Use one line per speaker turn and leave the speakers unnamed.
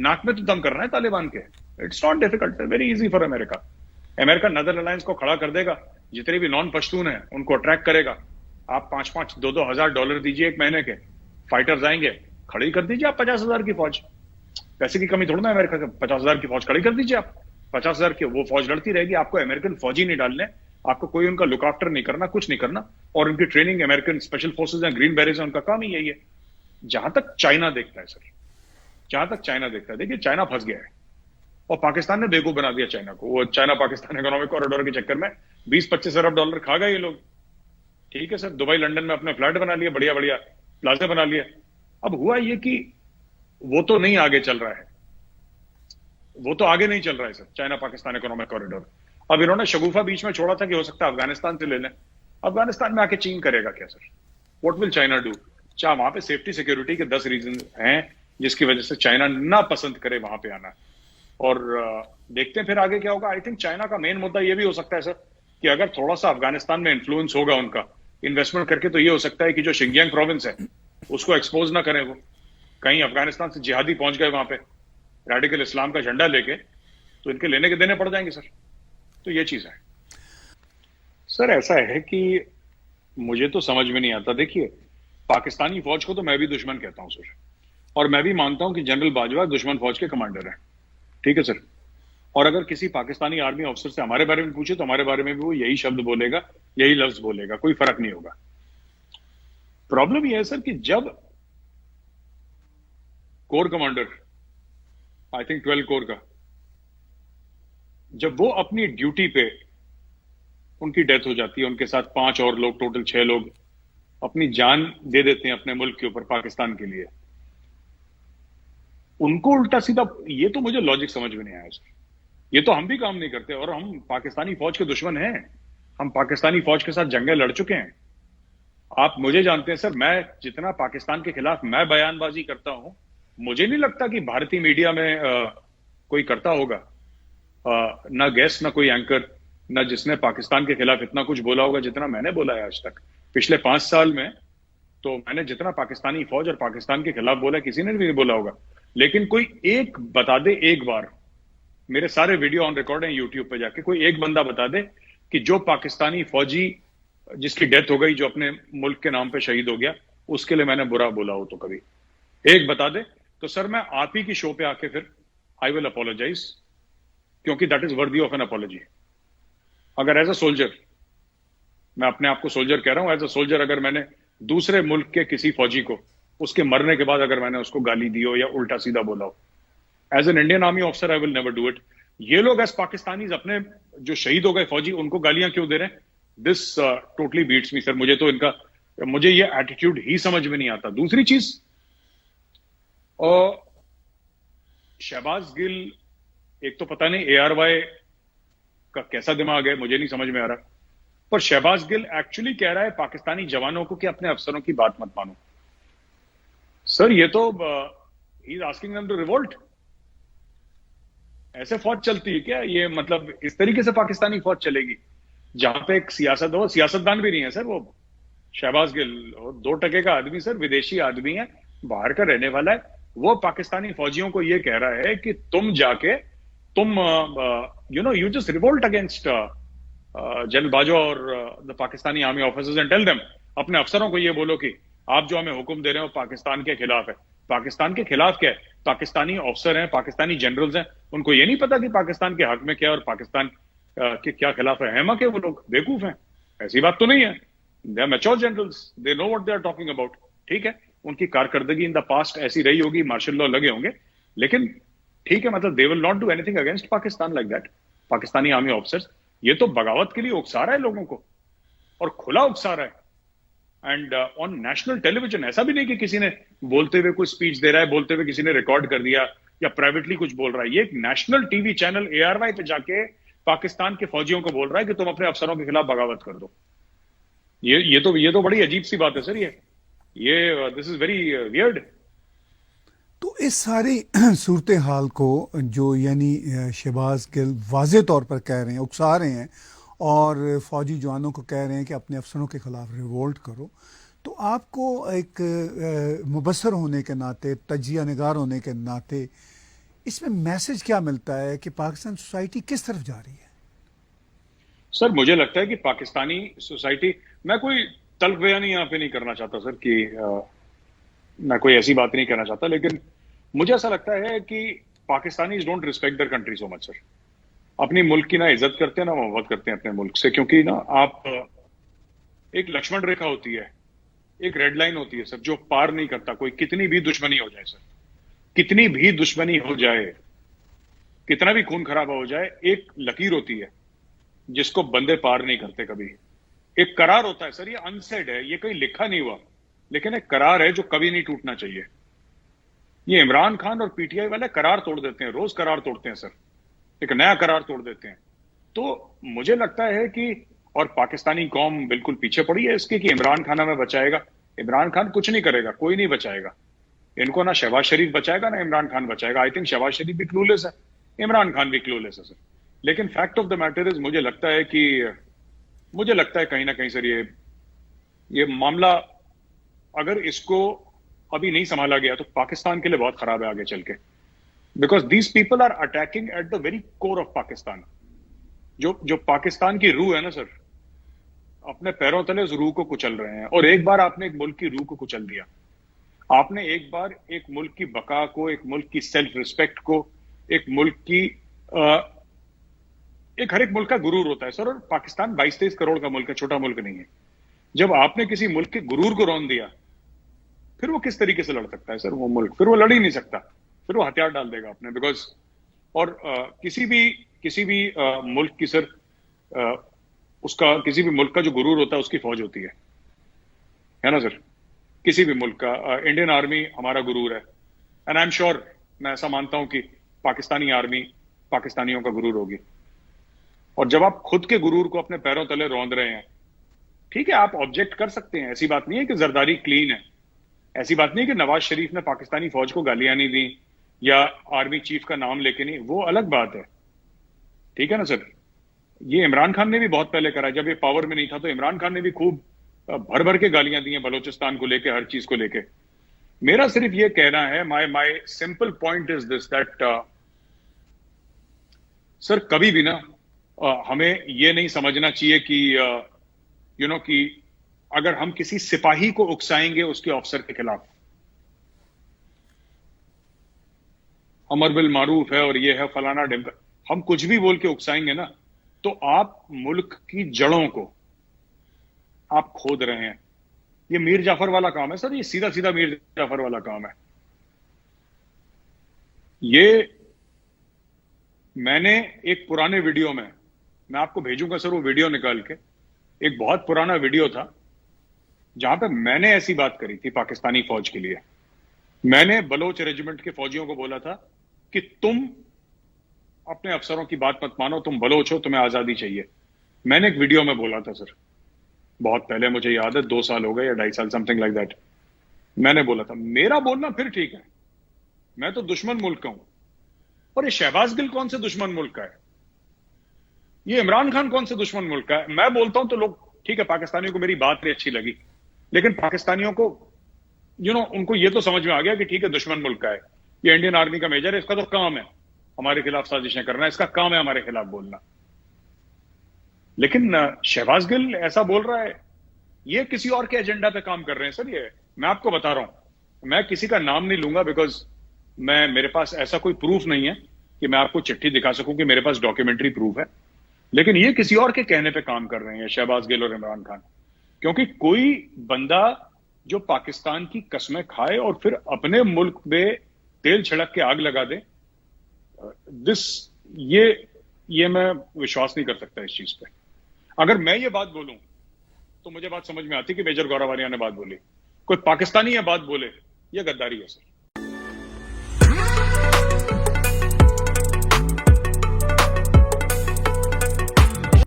नाक में तो दम करना है तालिबान के। It's not difficult, very easy for America. America नदर अलायंस को खड़ा कर देगा, जितने भी नॉन पश्तून है उनको अट्रैक्ट करेगा। आप 5-5, 2-2 हजार डॉलर दीजिए एक महीने के, फाइटर्स आएंगे, खड़ी कर दीजिए आप 50,000 की फौज। पैसे की कमी थोड़ी ना अमेरिका का, 50,000 की फौज खड़ी कर दीजिए आप। 50,000 की वो फौज लड़ती रहेगी, आपको अमेरिकन फौजी नहीं डालने, आपको कोई उनका लुक आफ्टर नहीं करना, कुछ नहीं करना। और उनकी ट्रेनिंग अमेरिकन स्पेशल फोर्सेज हैं, ग्रीन बेरीज है, उनका काम ही यही है। जहां तक चाइना देखता है सर, जहां तक चाइना देखता है, देखिए चाइना फंस गया है और पाकिस्तान ने बेवकूफ बना दिया चाइना को। वो चाइना पाकिस्तान इकोनॉमिक कॉरिडोर के चक्कर में 20-25 अरब डॉलर खा गए ये लोग। ठीक है सर, दुबई लंदन में अपने फ्लैट बना लिए, बढ़िया बढ़िया प्लाजे बना लिए। अब हुआ ये कि वो तो नहीं आगे चल रहा है, वो तो आगे नहीं चल रहा है sir, China Pakistan economic corridor. अब इन्होंने शगुफा बीच में छोड़ा था कि हो सकता है अफगानिस्तान से ले लें। अफगानिस्तान में आके चीन करेगा क्या sir? What will China do? चाहे वहां पे सेफ्टी सिक्योरिटी के 10 रीजन हैं जिसकी वजह से चाइना ना पसंद करे वहां पे आना। और देखते हैं फिर आगे क्या होगा। आई थिंक चाइना का मेन मुद्दा ये भी हो सकता है सर कि अगर थोड़ा सा अफगानिस्तान में इन्फ्लुएंस होगा उनका इन्वेस्टमेंट करके, तो ये हो सकता है कि जो शिंजियांग प्रोविंस है उसको एक्सपोज ना करें वो। कहीं अफगानिस्तान से जिहादी पहुंच गए वहां पे रेडिकल इस्लाम का झंडा लेके, तो इनके लेने के देने पड़ जाएंगे सर। तो ये चीज है सर। ऐसा है कि मुझे तो समझ में नहीं आता। देखिए, पाकिस्तानी फौज को तो मैं भी दुश्मन कहता हूं सर, और मैं भी मानता हूं कि जनरल बाजवा दुश्मन फौज के कमांडर हैं। ठीक है सर। और अगर किसी पाकिस्तानी आर्मी ऑफिसर से हमारे बारे में पूछे तो हमारे बारे में भी वो यही शब्द बोलेगा, यही लफ्ज बोलेगा, कोई फर्क नहीं होगा। प्रॉब्लम यह है सर कि जब core commander, I think 12 core का, जब वो अपनी ड्यूटी पे, उनकी डेथ हो जाती है, उनके साथ 5 और लोग, टोटल 6 लोग अपनी जान दे देते हैं अपने मुल्क के ऊपर पाकिस्तान के लिए, उनको उल्टा सीधा, ये तो मुझे लॉजिक समझ में नहीं आया सर। ये तो हम भी काम नहीं करते और हम पाकिस्तानी फौज के दुश्मन हैं। हम पाकिस्तानी फौज के साथ जंगें लड़ चुके हैं। आप मुझे जानते हैं सर, मैं जितना पाकिस्तान के खिलाफ मैं बयानबाजी करता हूं, मुझे नहीं लगता कि भारतीय मीडिया में कोई करता होगा। ना गेस्ट, ना कोई एंकर, ना जिसने पाकिस्तान के खिलाफ इतना कुछ बोला होगा जितना मैंने बोला है आज तक। पिछले 5 साल में तो मैंने जितना पाकिस्तानी फौज और पाकिस्तान के खिलाफ बोला, किसी ने भी नहीं बोला होगा। लेकिन कोई एक बता दे, एक बार, मेरे सारे वीडियो ऑन रिकॉर्ड हैं यूट्यूब पे जाके, कोई एक बंदा बता दे कि जो पाकिस्तानी फौजी जिसकी डेथ हो गई, जो अपने मुल्क के नाम पे शहीद हो गया, उसके लिए मैंने बुरा बोला हो तो कभी एक बता दे, तो सर मैं आप ही की शो पे आके फिर आई विल अपोलोजाइज, क्योंकि that is worthy of an apology. अगर एज अ सोल्जर, मैं अपने आप को सोल्जर कह रहा हूं, एज अ सोल्जर अगर मैंने दूसरे मुल्क के किसी फौजी को उसके मरने के बाद अगर मैंने उसको गाली दी हो या उल्टा सीधा बोला हो, as an Indian army officer I will never do it. ये लोग एज पाकिस्तानीज अपने जो शहीद हो गए फौजी, उनको गालियां क्यों दे रहे हैं? This totally beats me sir. मुझे तो इनका, मुझे ये एटीट्यूड ही समझ में नहीं आता। दूसरी चीज, शहबाज गिल, एक तो पता नहीं ARY का कैसा दिमाग है, मुझे नहीं समझ में आ रहा, पर शहबाज गिल एक्चुअली कह रहा है पाकिस्तानी जवानों को कि अपने अफसरों की बात मत मानो। सर ये तो he is asking them to revolt. ऐसे फौज चलती है क्या? ये मतलब इस तरीके से पाकिस्तानी फौज चलेगी जहां पे एक सियासत हो, सियासतदान भी नहीं है सर वो शहबाज गिल, 2% का आदमी सर, विदेशी आदमी है, बाहर का रहने वाला है। वो पाकिस्तानी फौजियों को ये कह रहा है कि तुम जाके, तुम you just revolt against general Bajwa और the Pakistani army officers and tell them, अपने अफसरों को ये बोलो कि आप जो हमें हुक्म दे रहे हो पाकिस्तान के खिलाफ है। पाकिस्तान के खिलाफ क्या है? पाकिस्तानी ऑफिसर हैं, पाकिस्तानी जनरल्स हैं, उनको ये नहीं पता कि पाकिस्तान के हक में क्या है और पाकिस्तान के क्या खिलाफ है? हेमा के वो लोग बेवकूफ हैं? ऐसी बात तो नहीं है। They are mature generals, they know what they are talking about. ठीक है, उनकी कारकर्दगी इन द पास्ट ऐसी रही होगी, मार्शल लॉ लगे होंगे, लेकिन ठीक है, मतलब they will not do anything against Pakistan like that. Pakistani army officers ये तो बगावत के लिए उकसा रहा है लोगों को, और खुला उकसा रहा है। एंड ऑन नेशनल टेलीविजन, ऐसा भी नहीं कि किसी ने बोलते हुए कोई स्पीच दे रहा है, बोलते हुए किसी ने रिकॉर्ड कर दिया या प्राइवेटली कुछ बोल रहा है। ये एक नेशनल टीवी चैनल ARY पे जाके पाकिस्तान के फौजियों को बोल रहा है कि तुम अपने अफसरों के खिलाफ बगावत कर दो। ये तो बड़ी अजीब सी बात है सर। ये दिस इज वेरी वियर्ड।
तो इस सारी सूरत हाल को जो यानी शहबाज गिल वाज़े तौर पर कह रहे हैं, उकसा रहे हैं और फौजी जवानों को कह रहे हैं कि अपने अफसरों के ख़िलाफ़ रिवोल्ट करो, तो आपको एक मुबसर होने के नाते, तजिया निगार होने के नाते, इसमें मैसेज क्या मिलता है कि पाकिस्तान सोसाइटी किस तरफ जा रही है?
सर मुझे लगता है कि पाकिस्तानी सोसाइटी, मैं कोई तल्ख बयानी यहाँ पे नहीं करना चाहता सर कि मैं कोई ऐसी बात नहीं कहना चाहता, लेकिन मुझे ऐसा लगता है कि Pakistanis don't respect their country so much sir. अपनी मुल्क की ना इज्जत करते हैं ना मोहब्बत करते हैं अपने मुल्क से, क्योंकि ना आप एक लक्ष्मण रेखा होती है, एक रेड लाइन होती है सर, जो पार नहीं करता कोई, कितनी भी दुश्मनी हो जाए सर, कितनी भी दुश्मनी हो जाए, कितना भी खून खराबा हो जाए, एक लकीर होती है जिसको बंदे पार नहीं करते कभी। एक करार होता है सर, ये अनसेड है, ये कहीं लिखा नहीं हुआ, लेकिन एक करार है जो कभी नहीं टूटना चाहिए। ये इमरान खान और पीटीआई वाले करार तोड़ देते हैं, रोज करार तोड़ते हैं सर, एक नया करार तोड़ देते हैं। तो मुझे लगता है कि, और पाकिस्तानी कौम बिल्कुल पीछे पड़ी है इसके कि इमरान खान हमें बचाएगा। इमरान खान कुछ नहीं करेगा, कोई नहीं बचाएगा इनको, ना शहबाज शरीफ बचाएगा ना इमरान खान बचाएगा। आई थिंक शहबाज शरीफ भी क्लूलेस है, इमरान खान भी क्लूलेस है सर। लेकिन fact of the matter is, मुझे लगता है कहीं ना कहीं सर, ये मामला अगर इसको अभी नहीं संभाला गया तो पाकिस्तान के लिए बहुत खराब है आगे चल के, because these people are attacking at the very core of Pakistan. जो पाकिस्तान की रूह है ना सर, अपने पैरों तले उस रूह को कुचल रहे हैं। और एक बार आपने एक मुल्क की रूह को कुचल दिया, आपने एक बार एक मुल्क की बका को, एक मुल्क की सेल्फ रिस्पेक्ट को, एक मुल्क की एक हर एक मुल्क का गुरूर होता है सर, और पाकिस्तान 22-23 करोड़ का मुल्क है, छोटा मुल्क नहीं है। जब आपने किसी मुल्क के गुरूर को रौंद दिया, फिर वो किस तरीके से लड़ सकता है सर वो मुल्क? फिर वो लड़ ही नहीं सकता, फिर वो हथियार डाल देगा अपने, बिकॉज और किसी भी मुल्क की सर, उसका किसी भी मुल्क का जो गुरूर होता है उसकी फौज होती है ना सर? किसी भी मुल्क का इंडियन आर्मी हमारा गुरूर है, एंड आई एम श्योर, मैं ऐसा मानता हूं कि पाकिस्तानी आर्मी पाकिस्तानियों का गुरूर होगी। और जब आप खुद के गुरूर को अपने पैरों तले रौंद रहे हैं, ठीक है आप ऑब्जेक्ट कर सकते हैं, ऐसी बात नहीं है कि जरदारी क्लीन है, ऐसी बात नहीं है कि नवाज शरीफ ने पाकिस्तानी फौज को गालियां नहीं दी या आर्मी चीफ का नाम लेके नहीं, वो अलग बात है, ठीक है ना सर? ये इमरान खान ने भी बहुत पहले करा, जब ये पावर में नहीं था तो इमरान खान ने भी खूब भर भर के गालियां दी हैं बलोचिस्तान को लेके, हर चीज को लेके। मेरा सिर्फ ये कहना है, my simple point is this, that sir कभी भी ना हमें ये नहीं समझना चाहिए कि कि अगर हम किसी सिपाही को उकसाएंगे उसके ऑफिसर के खिलाफ, अमर बिल मारूफ है और ये है फलाना ढिमका, हम कुछ भी बोल के उकसाएंगे ना, तो आप मुल्क की जड़ों को आप खोद रहे हैं। ये मीर जाफर वाला काम है सर, ये सीधा सीधा मीर जाफर वाला काम है। ये मैंने एक पुराने वीडियो में, मैं आपको भेजूंगा सर वो वीडियो निकाल के, एक बहुत पुराना वीडियो था जहां पे मैंने ऐसी बात करी थी पाकिस्तानी फौज के लिए। मैंने बलोच रेजिमेंट के फौजियों को बोला था कि तुम अपने अफसरों की बात मत मानो, तुम बलोच हो, तुम्हें आजादी चाहिए। मैंने एक वीडियो में बोला था सर, बहुत पहले, मुझे याद है 2 साल हो गए या 2.5 साल, समथिंग लाइक दैट। मैंने बोला था, मेरा बोलना फिर ठीक है, मैं तो दुश्मन मुल्क का हूं, और ये शहबाज गिल कौन से दुश्मन मुल्क का है? ये इमरान खान कौन से दुश्मन मुल्क का है? मैं बोलता हूं तो लोग, ठीक है पाकिस्तानियों को मेरी बात नहीं अच्छी लगी, लेकिन पाकिस्तानियों को उनको ये तो समझ में आ गया कि ठीक है दुश्मन मुल्क का है, ये इंडियन आर्मी का मेजर है, इसका तो काम है हमारे खिलाफ साजिशें करना, इसका काम है हमारे खिलाफ बोलना। लेकिन शहबाज गिल ऐसा बोल रहा है, ये किसी और के एजेंडा पे काम कर रहे हैं सर। ये मैं आपको बता रहा हूं, मैं किसी का नाम नहीं लूंगा, बिकॉज मेरे पास ऐसा कोई प्रूफ नहीं है कि मैं आपको चिट्ठी दिखा सकूं कि मेरे पास डॉक्यूमेंट्री प्रूफ है, लेकिन ये किसी और के कहने पे काम कर रहे हैं शहबाज गिल और इमरान खान। क्योंकि कोई बंदा जो पाकिस्तान की कस्में खाए और फिर अपने मुल्क में तेल छिड़क के आग लगा दे, ये मैं विश्वास नहीं कर सकता इस चीज पे। अगर मैं ये बात बोलूं तो मुझे बात समझ में आती कि मेजर गौरव आर्या ने बात बोली, कोई पाकिस्तानी ये बात बोले, ये गद्दारी है सर।